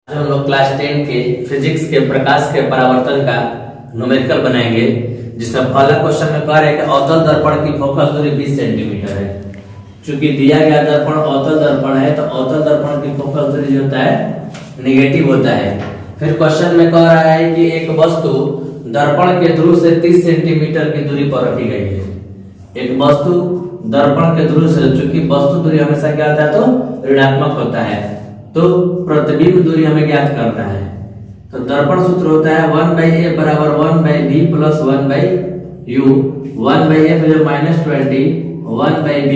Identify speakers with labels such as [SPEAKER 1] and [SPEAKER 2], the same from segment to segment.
[SPEAKER 1] हम लोग क्लास 10 के फिजिक्स के प्रकाश के परावर्तन का न्यूमेरिकल बनाएंगे, जिसमें पहला क्वेश्चन में कह रहे हैं कि अवतल दर्पण की फोकस दूरी 20 सेंटीमीटर है। चूंकि दिया गया दर्पण अवतल दर्पण है तो अवतल दर्पण की फोकस दूरी जो होता है नेगेटिव होता है। फिर क्वेश्चन में कह रहा है कि एक वस्तु दर्पण के ध्रुव से 30 सेंटीमीटर की दूरी पर रखी गई है। एक वस्तु दर्पण के ध्रुव से, चूंकि वस्तु दूरी हमेशा क्या होता है तो ऋणात्मक होता है, तो प्रतिबिंब दूरी हमें ज्ञात करना है। तो दर्पण सूत्र होता है 1/a बराबर 1/b प्लस 1/u। 1/a पे जो -20, 1/b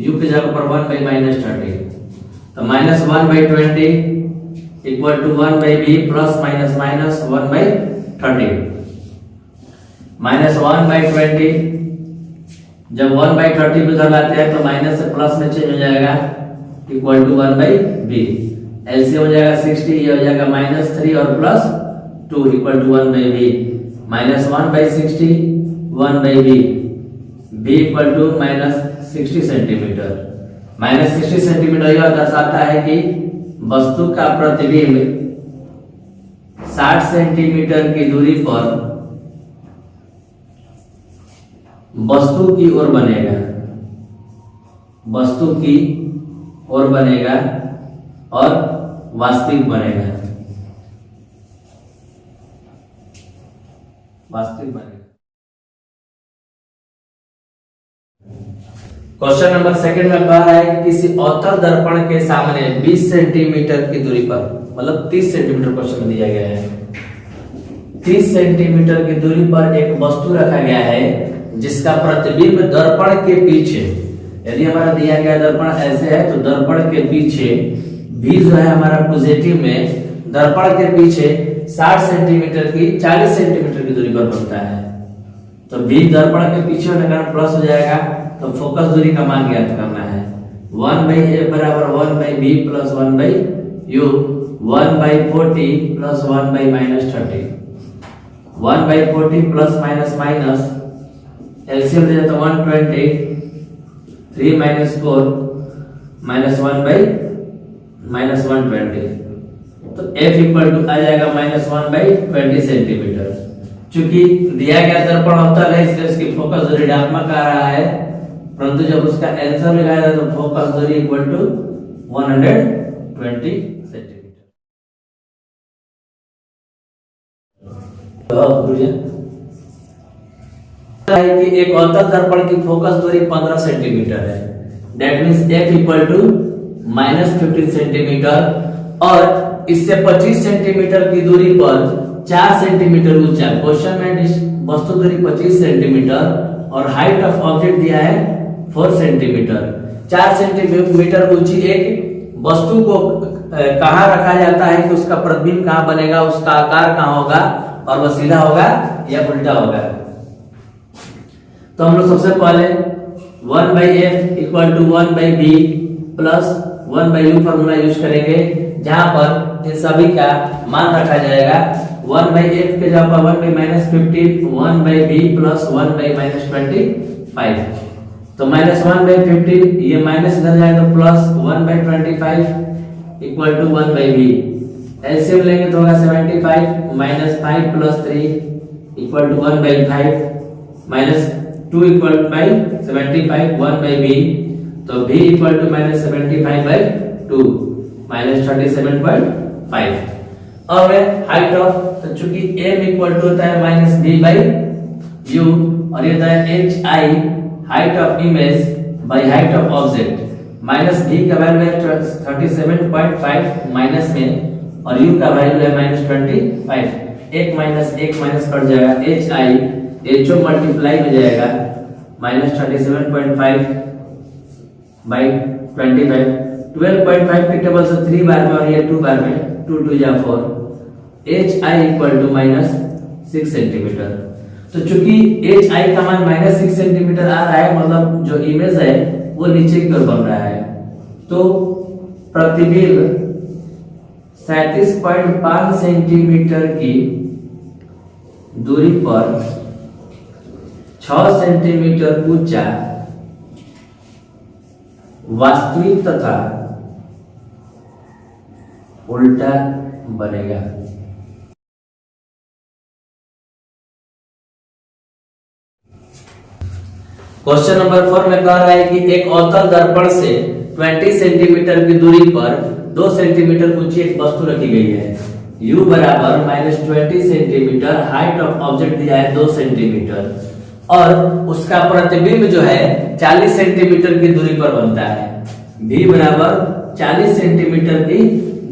[SPEAKER 1] u की जगह पर 1/-30, तो -1/20 equal to 1/b plus minus minus 1/30। -1/20 जब 1/30 पे उधर लाते हैं तो माइनस से प्लस में चेंज हो जाएगा, इक्वल टू 1/b। एलसीएम हो जाएगा 60, ये हो जाएगा -3 और +2 equal to 1/b। -1/60 1/b, b equal to -60 centimetre. -60 centimetre यह दर्शाता है कि वस्तु का प्रतिबिंब 60 सेंटीमीटर की दूरी पर वस्तु की ओर बनेगा, वस्तु की ओर बनेगा और वास्तविक बनेगा, वास्तविक बनेगा। क्वेश्चन नंबर सेकंड में कह रहा है कि किसी अवतल दर्पण के सामने 20 सेंटीमीटर की दूरी पर, मतलब 30 सेंटीमीटर क्वेश्चन में दिया गया है, 30 सेंटीमीटर की दूरी पर एक वस्तु रखा गया है जिसका प्रतिबिंब दर्पण के पीछे, यदि हमारा दिया गया दर्पण ऐसे है तो दर्पण के पीछे भी जो है हमारा पॉजिटिव में दर्पण के पीछे 60 सेंटीमीटर की 40 सेंटीमीटर की दूरी पर बनता है। तो भी दर्पण के पीछे होने का प्लस हो जाएगा, तो फोकस दूरी का मान ज्ञात करना है। 1/a बराबर 1/b plus 1/u, 1/40 plus 1/-30, 1/40 plus minus minus LCM ले जाता 120, 3 - 4 -1/-120, तो f इक्वल टू आ जाएगा -1/20 सेंटीमीटर। चूंकि दिया गया दर्पण अवतल है इसलिए उसकी फोकस दूरी ऋणात्मक आ रहा है, परंतु जब उसका आंसर लगाया जाए तो फोकस दूरी इक्वल टू 120 सेंटीमीटर। कि एक अवतल दर्पण की फोकस दूरी 15 सेंटीमीटर है, that means f equal to -15 centimetre, और इससे 25 सेंटीमीटर की दूरी पर 4 सेंटीमीटर ऊंचा, क्वेश्चन में वस्तु दूरी 25 सेंटीमीटर और हाइट ऑफ ऑब्जेक्ट दिया है 4 सेंटीमीटर। 4 सेंटीमीटर ऊंची एक वस्तु को कहां रखा जाता है कि उसका प्रतिबिंब कहां बनेगा, उसका आकार कहां होगा, और वह सीधा होगा या उल्टा होगा। तो हम लोग सबसे पहले 1/f equal to 1/b plus 1/u formula use करेंगे, जहां पर इन सभी का मान रखा जाएगा। 1/f के जगह पर 1/-15, 1/b प्लस 1/-25, तो -1/15 ये माइनस इधर जाएगा तो plus 1/25 equal to 1/b। LCM लेंगे तो होगा 75 -5 plus 3 equal to 1/5 -2 equal by 75 1/b, तो b इक्वल टू -75/2 -37.5। अब हाइट ऑफ, तो चूंकि m इक्वल टू होता है -b/u और ये होता है hi height of image by height of object, -b का वैल्यू है 37.5 माइनस में और u का वैल्यु है -25, एक माइनस कट जाएगा, hi ho मल्टीप्लाई में जाएगा -37.5 बाई 25, 12.5 के टेबल से 3 बार में और ये 2 बार में, 2 2 जा 4, hi इक्वल टू -6 सेंटीमीटर। तो चूंकि hi का मान -6 सेंटीमीटर आ रहा है, मतलब जो इमेज है वो नीचे की ओर बन रहा है, तो प्रतिबिंब 37.5 सेंटीमीटर की दूरी पर 6 सेंटीमीटर ऊंचा वास्तविक तथा उल्टा बनेगा। क्वेश्चन नंबर 4 में कह रहा है कि एक अवतल दर्पण से 20 सेंटीमीटर की दूरी पर 2 सेंटीमीटर ऊंची एक वस्तु रखी गई है। u बराबर -20 सेंटीमीटर, हाइट ऑफ ऑब्जेक्ट दिया है 2 सेंटीमीटर और उसका प्रतिबिंब जो है 40 सेंटीमीटर की दूरी पर बनता है। v बराबर 40 सेंटीमीटर की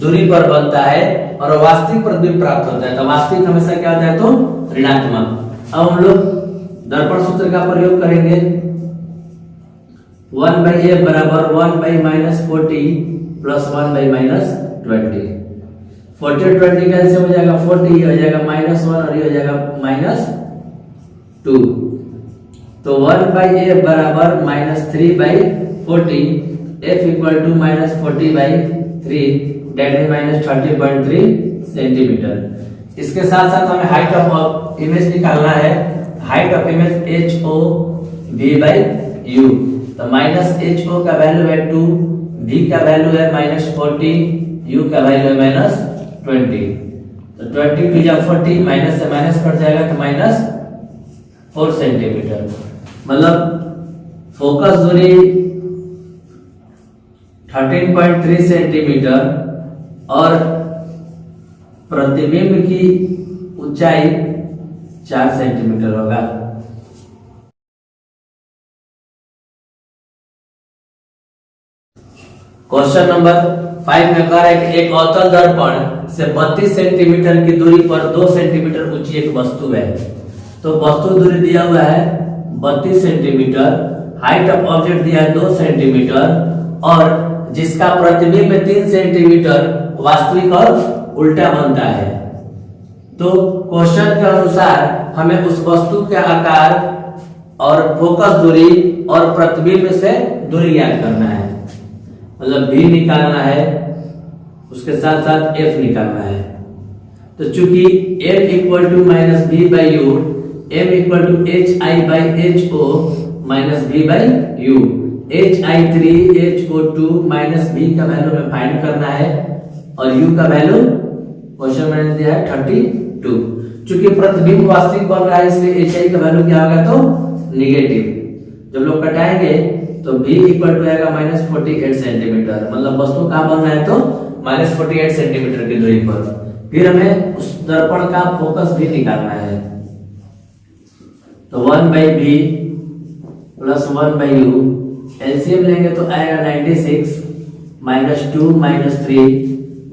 [SPEAKER 1] दूरी पर बनता है और वास्तविक प्रतिबिंब प्राप्त होता है। तो वास्तविक हमेशा क्या होता है? तो ऋणात्मक। अब हम लोग दर्पण सूत्र का प्रयोग करेंगे। 1/a बराबर 1/-40 प्लस 1/-20। 40 और 20 कैसे हो जाएगा? 40 हो जाएगा -1 और ये हो जाएगा -2। तो 1/a बराबर -3/40, f equal to -40/3, that means -30.3 centimetre. इसके साथ साथ हमें हाइट ऑफ इमेज निकालना है। Height of image HO v/u। तो -HO का वैल्यू है 2, v का वैल्यू है -40, u का वैल्यू है -20। तो 20 टू जा 40, माइनस से माइनस कट जाएगा तो -4 सेंटीमीटर। मतलब फोकस दूरी 13.3 सेंटीमीटर और प्रतिबिंब की ऊंचाई 4 सेंटीमीटर होगा। क्वेश्चन नंबर 5 में कह रहा है कि एक अवतल दर्पण से 32 सेंटीमीटर की दूरी पर 2 सेंटीमीटर ऊंची एक वस्तु है। तो वस्तु दूरी दिया हुआ है 32 सेंटीमीटर, हाइट ऑफ ऑब्जेक्ट दिया है 2 सेंटीमीटर और जिसका प्रतिबिंब 3 सेंटीमीटर, वास्तविक और उल्टा बनता है। तो क्वेश्चन के अनुसार हमें उस वस्तु के आकार और फोकस दूरी और प्रतिबिंब से दूरी ज्ञात करना है। मतलब v निकालना है, उसके साथ साथ f निकालना है। तो चूंकि m equal to -v/u, m equal to hi/ho minus v/u, hi3 ho2 minus v का वैल्यू में फाइंड करना है और u का वैल्यू क्वेश्चन में दिया है 32। चूंकि प्रतिबिंब वास्तविक बन रहा है इसलिए hi का वैल्यू क्या होगा? तो निगेटिव। जब लोग कटाएंगे तो v इक्वल टू आएगा -48 सेंटीमीटर। मतलब वस्तु कहाँ बन रहा है? तो -48 सेंटीमीटर की दूरी पर। फिर हमें उस दर्पण का फोकस भी निकालना है। तो 1/v प्लस 1/u, एलसीएम लेंगे तो आएगा 96, -2 -3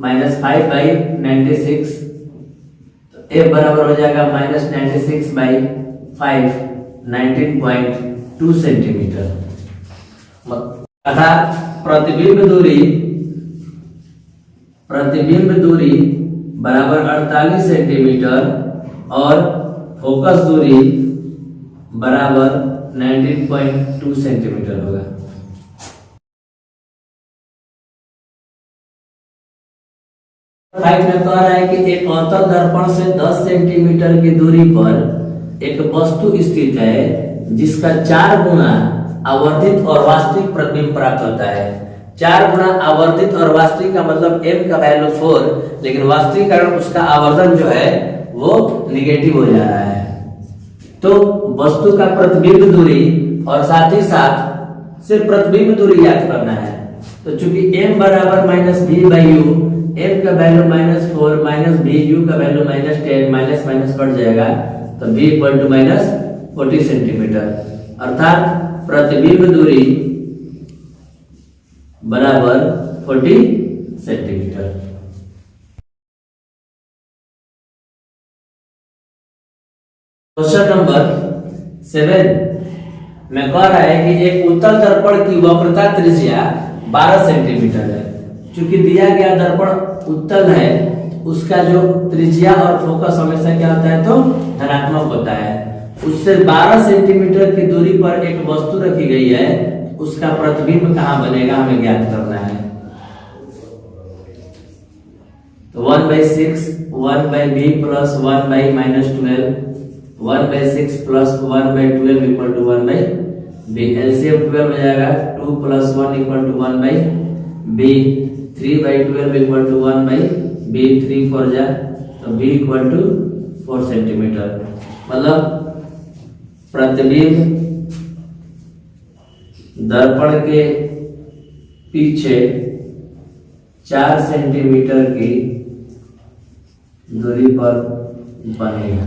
[SPEAKER 1] -5/96। तो a बराबर हो जाएगा -96/5, 19.2 सेंटीमीटर। अर्थात प्रतिबिंब दूरी बराबर 48 सेंटीमीटर और फोकस दूरी बराबर 19.2 सेंटीमीटर होगा। फाइव में कह रहा है कि एक अवतल दर्पण से 10 सेंटीमीटर की दूरी पर एक वस्तु स्थित है जिसका 4 गुना आवर्धित और वास्तविक प्रतिबिंब प्राप्त होता है। 4 गुना आवर्धित और वास्तविक का मतलब m का वैल्यू 4, लेकिन वास्तविक कारण उसका आवर्धन जो है वो निगेटिव हो जा रहा है। तो वस्तु का प्रतिबिंब दूरी और साथ ही साथ सिर्फ प्रतिबिंब दूरी याद करना है। तो चूंकि m बराबर -v/u, m का वैल्यू -4 -v, u का वैल्यू -10, माइनस माइनस कट जाएगा तो v इक्वल टू -40 सेंटीमीटर। अर्थात प्रतिबिंब दूरी बराबर 40 सेंटीमीटर। क्वेश्चन नंबर 7 में कह रहा है कि एक उत्तल दर्पण की वक्रता त्रिज्या 12 सेंटीमीटर है। चूंकि दिया गया दर्पण उत्तल है, उसका जो त्रिज्या और फोकस हमेशा क्या होता है? तो धनात्मक होता है। उससे 12 सेंटीमीटर की दूरी पर एक वस्तु रखी गई है, उसका प्रतिबिंब कहाँ बनेगा हमें ज्ञात करना है। तो 1/6 1/v plus 1/-12, 1/6 plus 1/12 equal to 1/v। LCM 12 हो जाएगा, 2 + 1 equal to 1/v, 3/12 equal to 1/v। बी 3 4 जा तो बी इक्वल टू 4 सेंटीमीटर। मतलब प्रतिबिंब दर्पण के पीछे 4 सेंटीमीटर की दूरी पर बनेगा।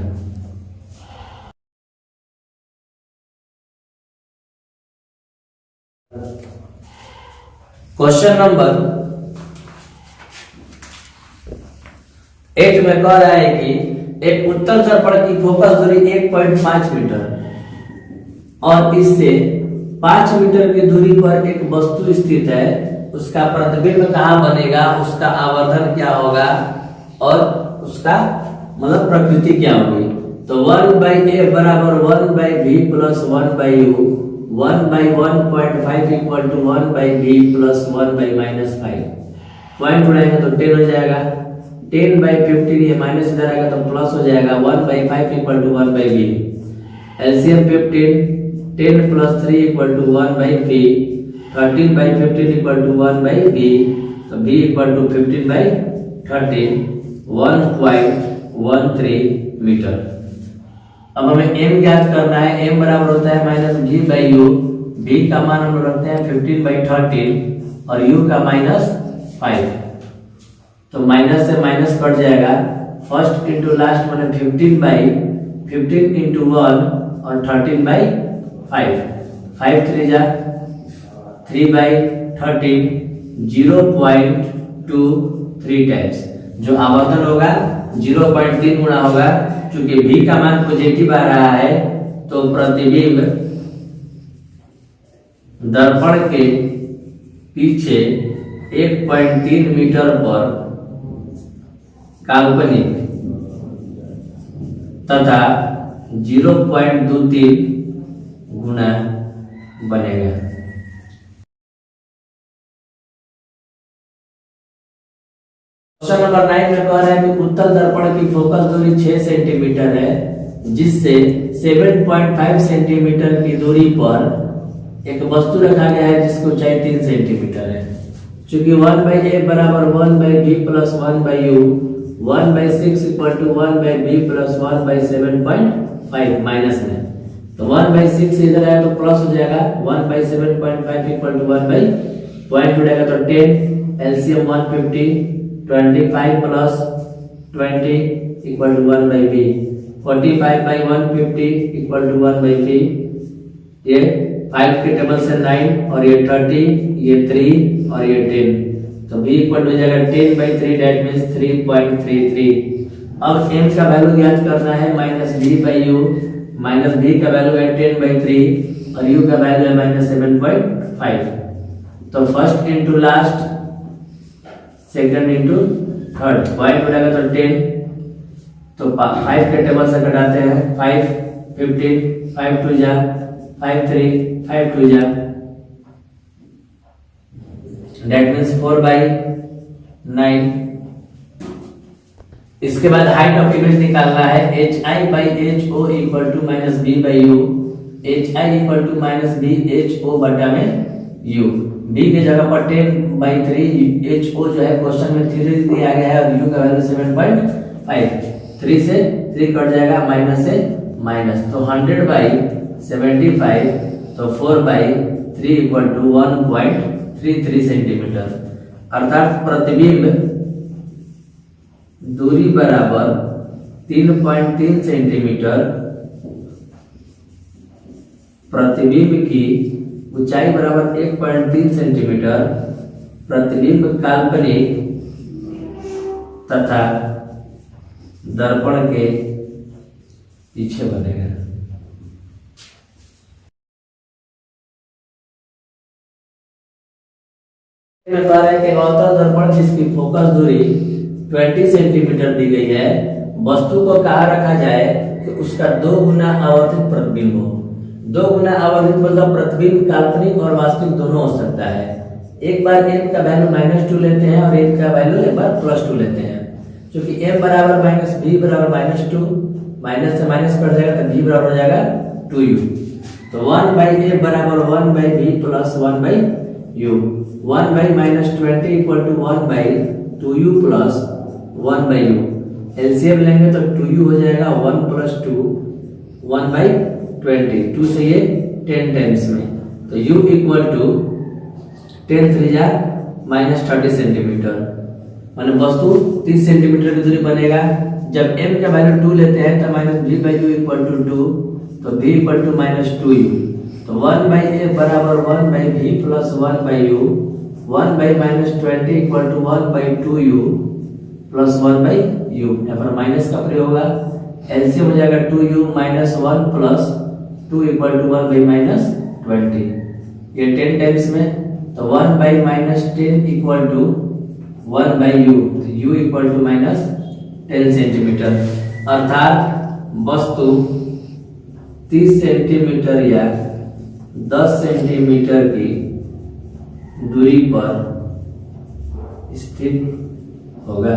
[SPEAKER 1] क्वेश्चन नंबर 8 में कह रहा है कि एक उत्तल दर्पण की फोकस दूरी 1.5 मीटर और इससे 5 मीटर की दूरी पर एक वस्तु स्थित है, उसका प्रतिबिंब कहाँ बनेगा, उसका आवर्धन क्या होगा और उसका मतलब प्रकृति क्या होगी। तो 1/a बराबर 1/v plus 1/u, 1/1.5 equal to 1/v plus 1/-5। Point उड़ाएंगे तो 10 हो जाएगा, 10/15 ये माइनस इधर आएगा तो प्लस हो जाएगा, 1/5 equal to 1/v। LCM 15, 10 plus 3 equal to 1/v, 13/15 equal to 1/v, तो v इक्वल टू 15/13, 1.13 मीटर। अब हमें m ज्ञात करना है, m बराबर होता है -v/u, v का मान हम लोग रखते हैं 15/13 और u का -5। तो माइनस से माइनस कट जाएगा, फर्स्ट इंटू लास्ट माने 15 इंटू 1 और 13/5, 5 3 जा 3/13, 0.23 टाइम्स। जो आवर्धन होगा 0.3 गुना होगा, क्योंकि v का मान पॉजिटिव आ रहा है तो प्रतिबिंब दर्पण के पीछे 1.3 मीटर पर काल्पनिक तथा 0.23 गुना बनेगा। क्वेश्चन नंबर 9 में कह रहा है कि उत्तल दर्पण की फोकस दूरी 6 सेंटीमीटर है, जिससे 7.5 सेंटीमीटर की दूरी पर एक वस्तु रखा गया है जिसकी ऊंचाई 3 सेंटीमीटर है। चूंकि 1/a बराबर 1/v plus 1/u, 1/6 equal to 1/v plus 1/7.5 minus में, तो 1/6 इधर आया तो प्लस हो जाएगा, 1/7.5 इक्वल टू 1 पॉइंट उड़ेगा तो 10, LCM 150, 25 plus 20 equal to 1/v, 45/150 equal to 1/v। ये 5 के टेबल से 9 और ये 30, ये 3 और ये 10, तो v इक्वल हो जाएगा 10/3, डेट मींस 3.33। अब m का वैल्यू ज्ञात करना है -v/u, -v का वैल्यू है 10/3 और u का वैल्यू है -7.5। तो first into last, second into third, point हो जाएगा तो 10, तो 5 के टेबल से घटाते हैं, 5 15, 5 2 जा 5 3, 5 2 जा, डेट मींस 4/9। इसके बाद हाइट ऑफ इमेज निकालना है, hi/ho equal to -v/u, hi equal to -v/ho बटा में u, b के जगह पर 10/3, ho जो है क्वेश्चन में 3 दिया गया है और u का वैल्यू 7.5, 3 से 3 कट जाएगा, माइनस से माइनस, तो 100/75, तो 4/3 इक्वल टू 1.33 सेंटीमीटर। अर्थात प्रतिबिंब दूरी बराबर 3.3 सेंटीमीटर, प्रतिबिंब की ऊंचाई बराबर 1.3 सेंटीमीटर, प्रतिबिंब काल्पनिक तथा दर्पण के पीछे बनेगा। दर्पण जिसकी फोकस दूरी 20 सेंटीमीटर दी गई है, वस्तु को कहा रखा जाए कि उसका 2 गुना आवर्धित प्रतिबिंब हो। 2 गुना आवर्धित मतलब प्रतिबिंब काल्पनिक और वास्तविक दोनों हो सकता है। एक बार m का वैल्यू -2 लेते हैं और m का वैल्यू एक बार +2 लेते हैं। क्योंकि m बराबर -v बराबर -2, माइनस से माइनस कट जाएगा तो v बराबर हो जाएगा 2u। तो 1/a बराबर 1/v plus 1/u, 1/-20 equal to 1/2u plus 1/u। LCM लेंगे तो 2u हो जाएगा, 1 + 2 1/20, 2 से ये 10 टाइम्स में, तो u इक्वल टू 10 3 जा -30 सेंटीमीटर, माने वस्तु 30 सेंटीमीटर की दूरी बनेगा। जब m का वैल्यू 2 लेते हैं तो -v/u इक्वल टू 2, तो v इक्वल टू -2u, तो 1/a बराबर 1/v plus 1/u, 1/-20 equal to 1/2u plus 1/u, यहाँ पर माइनस का प्रयोग होगा, एलसीएम हो जाएगा 2u - 1 प्लस 2 इक्वल टू 1/-20, ये 10 टाइम्स में, तो 1/-10 इक्वल टू 1/u, तो u इक्वल टू -10 सेंटीमीटर, अर्थात वस्तु 30 सेंटीमीटर या 10 सेंटीमीटर की दूरी पर स्थित होगा।